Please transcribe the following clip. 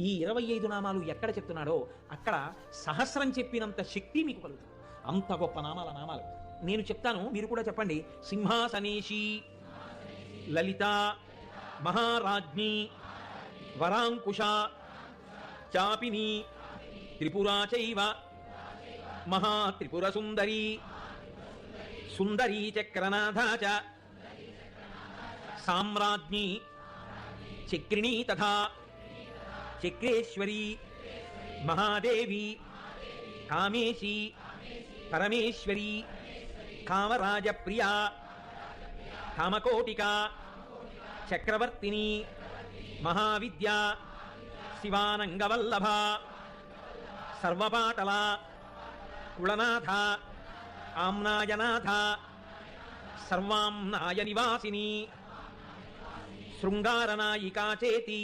ఈ 25 నామాలు ఎక్కడ చెప్తున్నాడో అక్కడ సహస్రం చెప్పినంత శక్తి మీకు కలుగుతుంది. అంత గొప్ప నామాలు నేను చెప్తాను, మీరు కూడా చెప్పండి. సింహాసనేషి, లలిత, మహారాజ్ఞి, వరాంకుశ, చాపిని, త్రిపురా చైవ, మహాత్రిపుర సుందరి, సుందరీ చక్రనాథ చ, సామ్రాజ్ఞి, చక్రిణీ తథా చక్రేశ్వరి, మహాదేవి, కామేశి, పరమేశ్వరి, కామరాజప్రియా, కామకోటిక, చక్రవర్తిని, మహావిద్య, శివానంగవల్లభ, సర్వపాటల, కుళనాథ, ఆమ్నాయనాథ, సర్వాంనాయ నివాసిని, శృంగారనాయికా చేతి,